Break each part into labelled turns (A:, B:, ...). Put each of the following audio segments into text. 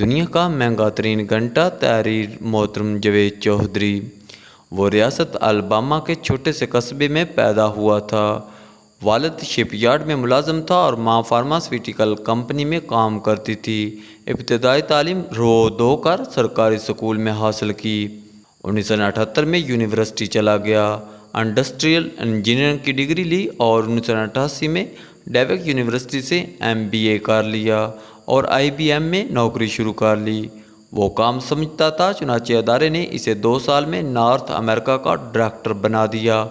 A: دنیا کا مہنگا ترین گھنٹہ تحریر محترم جاوید چودھری۔ وہ ریاست الاباما کے چھوٹے سے قصبے میں پیدا ہوا تھا۔ والد شپ یارڈ میں ملازم تھا اور ماں فارماسیوٹیکل کمپنی میں کام کرتی تھی۔ ابتدائی تعلیم رودوکر سرکاری اسکول میں حاصل کی۔ 1978 میں یونیورسٹی چلا گیا، انڈسٹریل انجینئرنگ کی ڈگری لی اور 1988 میں ڈیوک یونیورسٹی سے MBA کر لیا اور IBM میں نوکری شروع کر لی۔ وہ کام سمجھتا تھا، چنانچہ ادارے نے اسے 2 سال میں نارتھ امریکہ کا ڈائریکٹر بنا دیا۔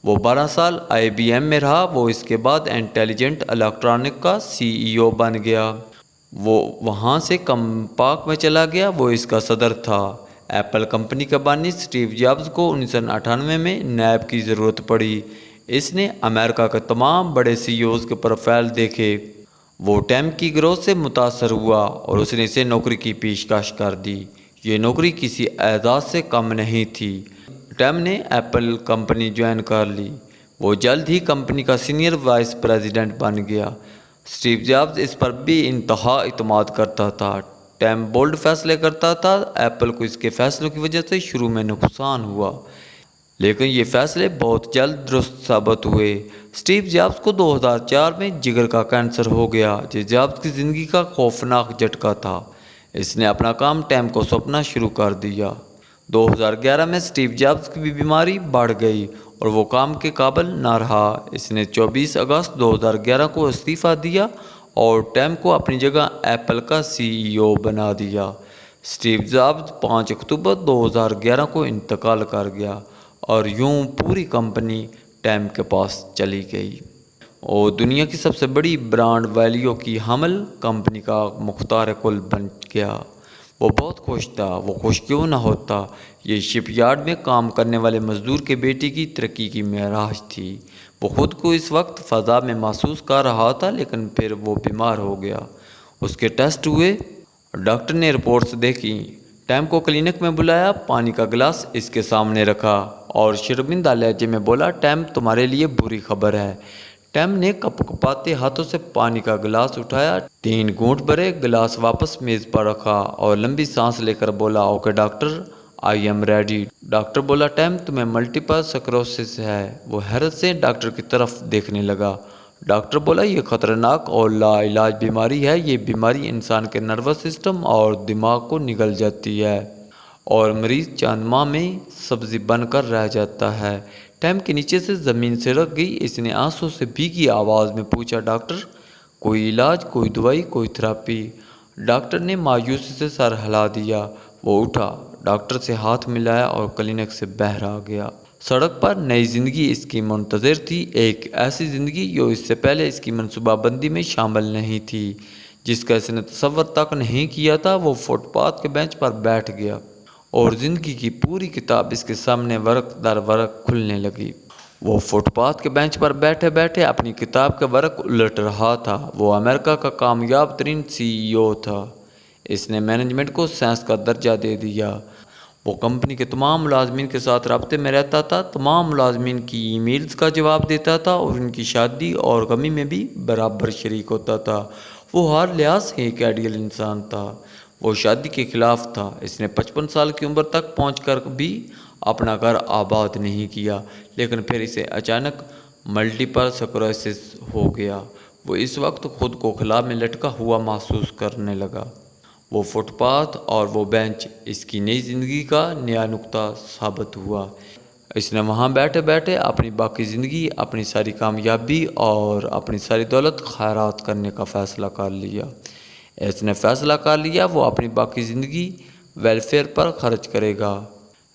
A: وہ 12 سال IBM میں رہا۔ وہ اس کے بعد انٹیلیجنٹ الیکٹرانک کا CEO بن گیا۔ وہ وہاں سے کمپاک میں چلا گیا۔ وہ اس کا صدر تھا۔ ایپل کمپنی کے بانی اسٹیو جابز کو 1998 میں نیب کی ضرورت پڑی۔ اس نے امریکہ کے تمام بڑے CEOs کے پروفائل دیکھے۔ وہ ٹیم کی گروتھ سے متاثر ہوا اور اس نے اسے نوکری کی پیشکش کر دی۔ یہ نوکری کسی اعزاز سے کم نہیں تھی۔ ٹیم نے ایپل کمپنی جوائن کر لی۔ وہ جلد ہی کمپنی کا سینئر وائس پریزیڈنٹ بن گیا۔ اسٹیو جابز اس پر بھی انتہا اعتماد کرتا تھا۔ ٹیم بولڈ فیصلے کرتا تھا۔ ایپل کو اس کے فیصلوں کی وجہ سے شروع میں نقصان ہوا، لیکن یہ فیصلے بہت جلد درست ثابت ہوئے۔ اسٹیو جابز کو 2004 میں جگر کا کینسر ہو گیا، جو جابز کی زندگی کا خوفناک جھٹکا تھا۔ اس نے اپنا کام ٹیم کو سونپنا شروع کر دیا۔ 2011 میں اسٹیو جابز کی بھی بیماری بڑھ گئی اور وہ کام کے قابل نہ رہا۔ اس نے 24 اگست 2011 کو استعفیٰ دیا اور ٹیم کو اپنی جگہ ایپل کا CEO بنا دیا۔ اسٹیو جابز 5 اکتوبر 2011 کو انتقال کر گیا اور یوں پوری کمپنی ٹیم کے پاس چلی گئی۔ اور دنیا کی سب سے بڑی برانڈ ویلیو کی حامل کمپنی کا مختار کل بن گیا۔ وہ بہت خوش تھا۔ وہ خوش کیوں نہ ہوتا؟ یہ شپ یارڈ میں کام کرنے والے مزدور کے بیٹے کی ترقی کی معراج تھی۔ وہ خود کو اس وقت فضا میں محسوس کر رہا تھا، لیکن پھر وہ بیمار ہو گیا۔ اس کے ٹیسٹ ہوئے، ڈاکٹر نے رپورٹس دیکھی۔ ٹیم کو کلینک میں بلایا، پانی کا گلاس اس کے سامنے رکھا اور شرمندہ لہجے میں بولا، ٹیم تمہارے لیے بری خبر ہے۔ ٹیم نے کپ کپاتے ہاتھوں سے پانی کا گلاس اٹھایا، 3 گھونٹ بھرے، گلاس واپس میز پر رکھا اور لمبی سانس لے کر بولا، okay doctor, I am ready. Doctor بولا، ٹیم تمہیں ملٹیپل سکلروسس ہے۔ وہ حیرت سے ڈاکٹر کی طرف دیکھنے لگا۔ ڈاکٹر بولا، یہ خطرناک اور لا علاج بیماری ہے۔ یہ بیماری انسان کے نروس سسٹم اور دماغ کو نگل جاتی ہے اور مریض چند ماہ میں سبزی بن کر رہ جاتا ہے۔ ٹیم کے نیچے سے زمین سرک گئی۔ اس نے آنسوں سے بھیگی آواز میں پوچھا، ڈاکٹر، کوئی علاج، کوئی دوائی، کوئی تھراپی؟ ڈاکٹر نے مایوسی سے سر ہلا دیا۔ وہ اٹھا، ڈاکٹر سے ہاتھ ملایا اور کلینک سے باہر آ گیا۔ سڑک پر نئی زندگی اس کی منتظر تھی، ایک ایسی زندگی جو اس سے پہلے اس کی منصوبہ بندی میں شامل نہیں تھی، جس کا اس نے تصور تک نہیں کیا تھا۔ وہ فٹ پاتھ کے بینچ پر بیٹھ گیا اور زندگی کی پوری کتاب اس کے سامنے ورق در ورق کھلنے لگی۔ وہ فٹ پاتھ کے بینچ پر بیٹھے بیٹھے اپنی کتاب کے ورق الٹ رہا تھا۔ وہ امریکہ کا کامیاب ترین CEO تھا۔ اس نے مینجمنٹ کو سائنس کا درجہ دے دیا۔ وہ کمپنی کے تمام ملازمین کے ساتھ رابطے میں رہتا تھا، تمام ملازمین کی ای میلز کا جواب دیتا تھا اور ان کی شادی اور غمی میں بھی برابر شریک ہوتا تھا۔ وہ ہر لحاظ سے ایک آئیڈیل انسان تھا۔ وہ شادی کے خلاف تھا۔ اس نے 55 سال کی عمر تک پہنچ کر بھی اپنا گھر آباد نہیں کیا، لیکن پھر اسے اچانک ملٹیپل سکلروسس ہو گیا۔ وہ اس وقت خود کو خلا میں لٹکا ہوا محسوس کرنے لگا۔ وہ فٹ پاتھ اور وہ بینچ اس کی نئی زندگی کا نیا نقطہ ثابت ہوا۔ اس نے وہاں بیٹھے بیٹھے اپنی باقی زندگی، اپنی ساری کامیابی اور اپنی ساری دولت خیرات کرنے کا فیصلہ کر لیا۔ اس نے فیصلہ کر لیا وہ اپنی باقی زندگی ویلفیئر پر خرچ کرے گا۔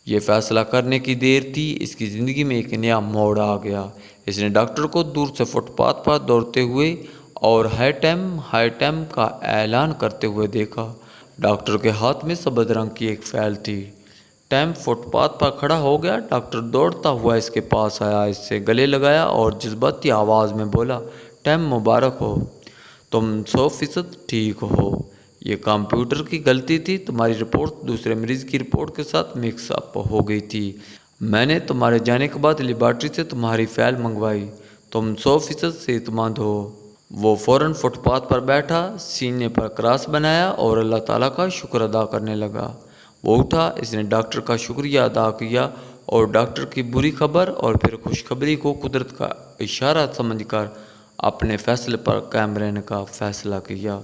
A: یہ فیصلہ کرنے کی دیر تھی، اس کی زندگی میں ایک نیا موڑ آ گیا۔ اس نے ڈاکٹر کو دور سے فٹ پاتھ پر دوڑتے ہوئے اور ہائی ٹائم کا اعلان کرتے ہوئے دیکھا۔ ڈاکٹر کے ہاتھ میں سبز رنگ کی ایک فائل تھی۔ ٹیم فٹ پاتھ پر کھڑا ہو گیا۔ ڈاکٹر دوڑتا ہوا اس کے پاس آیا، اس سے گلے لگایا اور جذباتی آواز میں بولا، ٹیم مبارک ہو، تم 100% ٹھیک ہو۔ یہ کمپیوٹر کی غلطی تھی، تمہاری رپورٹ دوسرے مریض کی رپورٹ کے ساتھ مکس اپ ہو گئی تھی۔ میں نے تمہارے جانے کے بعد لیبارٹری سے تمہاری فائل منگوائی۔ تم 100% صحت مند ہو۔ وہ فوراً فٹ پاتھ پر بیٹھا، سینے پر کراس بنایا اور اللہ تعالیٰ کا شکر ادا کرنے لگا۔ وہ اٹھا، اس نے ڈاکٹر کا شکریہ ادا کیا اور ڈاکٹر کی بری خبر اور پھر خوشخبری کو قدرت کا اشارہ سمجھ کر اپنے فیصلے پر قائم رہنے کا فیصلہ کیا۔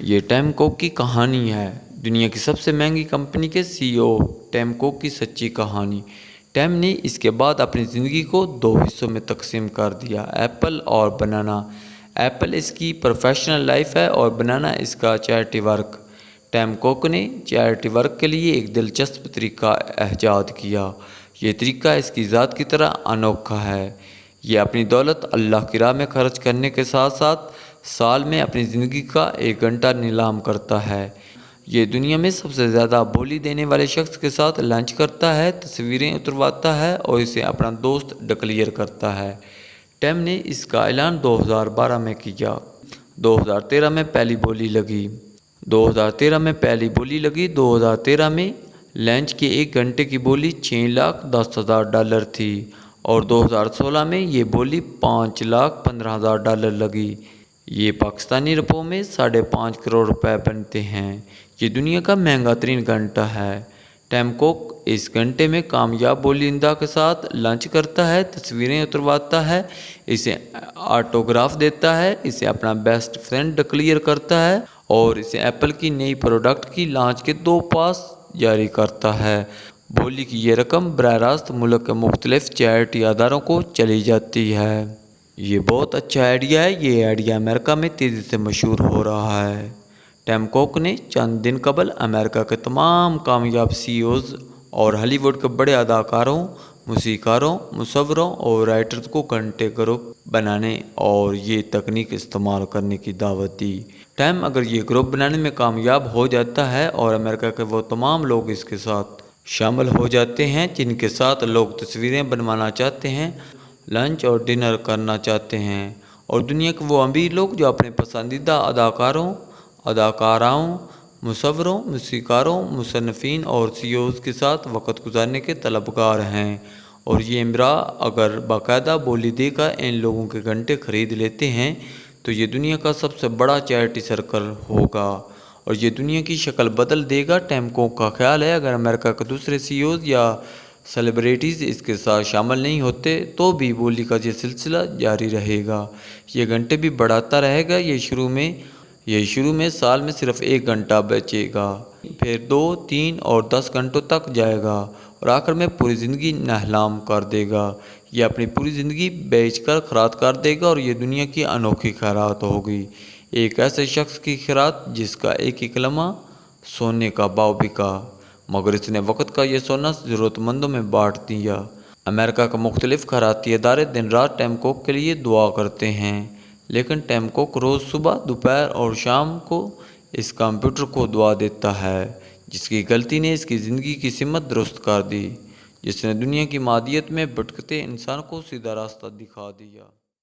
A: یہ ٹیم کوک کی کہانی ہے، دنیا کی سب سے مہنگی کمپنی کے سی ای او ٹیم کوک کی سچی کہانی۔ ٹیم نے اس کے بعد اپنی زندگی کو 2 حصوں میں تقسیم کر دیا، ایپل اور بنانا۔ ایپل اس کی پروفیشنل لائف ہے اور بنانا اس کا چیریٹی ورک۔ ٹیم کوک نے چیریٹی ورک کے لیے ایک دلچسپ طریقہ ایجاد کیا۔ یہ طریقہ اس کی ذات کی طرح انوکھا ہے۔ یہ اپنی دولت اللہ کی راہ میں خرچ کرنے کے ساتھ ساتھ سال میں اپنی زندگی کا 1 گھنٹہ نیلام کرتا ہے۔ یہ دنیا میں سب سے زیادہ بولی دینے والے شخص کے ساتھ لنچ کرتا ہے، تصویریں اترواتا ہے اور اسے اپنا دوست ڈکلیئر کرتا ہے۔ ٹیم نے اس کا اعلان 2012 میں کیا۔ 2013 میں پہلی بولی لگی۔ 2013 میں لنچ کے 1 گھنٹے کی بولی $6,10,000 تھی اور 2016 میں یہ بولی $5,15,000 لگی۔ یہ پاکستانی روپوں میں 5.5 کروڑ روپے بنتے ہیں۔ یہ دنیا کا مہنگا ترین گھنٹہ ہے۔ ٹیم کوک اس گھنٹے میں کامیاب بولندہ کے ساتھ لنچ کرتا ہے، تصویریں اترواتا ہے، اسے آٹوگراف دیتا ہے، اسے اپنا بیسٹ فرینڈ ڈکلیئر کرتا ہے اور اسے ایپل کی نئی پروڈکٹ کی لانچ کے 2 پاس جاری کرتا ہے۔ بولی کی یہ رقم براہ راست ملک کے مختلف چیریٹی اداروں کو چلی جاتی ہے۔ یہ بہت اچھا آئیڈیا ہے۔ یہ آئیڈیا امریکہ میں تیزی سے مشہور ہو رہا ہے۔ ٹیم کوک نے چند دن قبل امریکہ کے تمام کامیاب سی ای اوز اور ہالی ووڈ کے بڑے اداکاروں، موسیقاروں، مصوروں اور رائٹرز کو گھنٹے گروپ بنانے اور یہ تکنیک استعمال کرنے کی دعوت دی۔ ٹیم اگر یہ گروپ بنانے میں کامیاب ہو جاتا ہے اور امریکہ کے وہ تمام لوگ اس کے ساتھ شامل ہو جاتے ہیں جن کے ساتھ لوگ تصویریں بنوانا چاہتے ہیں، لنچ اور ڈنر کرنا چاہتے ہیں، اور دنیا کے وہ امیر لوگ جو اپنے پسندیدہ اداکاراؤں، مصوروں، موسیقاروں، مصنفین اور سی ای اوز کے ساتھ وقت گزارنے کے طلبگار ہیں، اور یہ امراء اگر باقاعدہ بولی دے کر ان لوگوں کے گھنٹے خرید لیتے ہیں تو یہ دنیا کا سب سے بڑا چیریٹی سرکل ہوگا اور یہ دنیا کی شکل بدل دے گا۔ ٹیم کوک کا خیال ہے اگر امریکہ کے دوسرے سی ای اوز یا سیلیبریٹیز اس کے ساتھ شامل نہیں ہوتے تو بھی بولی کا یہ سلسلہ جاری رہے گا۔ یہ گھنٹے بھی بڑھاتا رہے گا۔ یہ شروع میں سال میں صرف 1 گھنٹہ بچے گا، پھر 2، 3 اور 10 گھنٹوں تک جائے گا اور آخر میں پوری زندگی نیلام کر دے گا۔ یہ اپنی پوری زندگی بیچ کر خیرات کر دے گا اور یہ دنیا کی انوکھی خیرات ہوگی، ایک ایسے شخص کی خیرات جس کا ایک ایک لمحہ سونے کا بھاؤ بکا، مگر اس نے وقت کا یہ سونا ضرورت مندوں میں بانٹ دیا۔ امریکہ کے مختلف خیراتی ادارے دن رات ٹیم کوک کے لیے دعا کرتے ہیں، لیکن ٹیم کوک روز صبح، دوپہر اور شام کو اس کمپیوٹر کو دعا دیتا ہے جس کی غلطی نے اس کی زندگی کی سمت درست کر دی، جس نے دنیا کی مادیت میں بھٹکتے انسان کو سیدھا راستہ دکھا دیا۔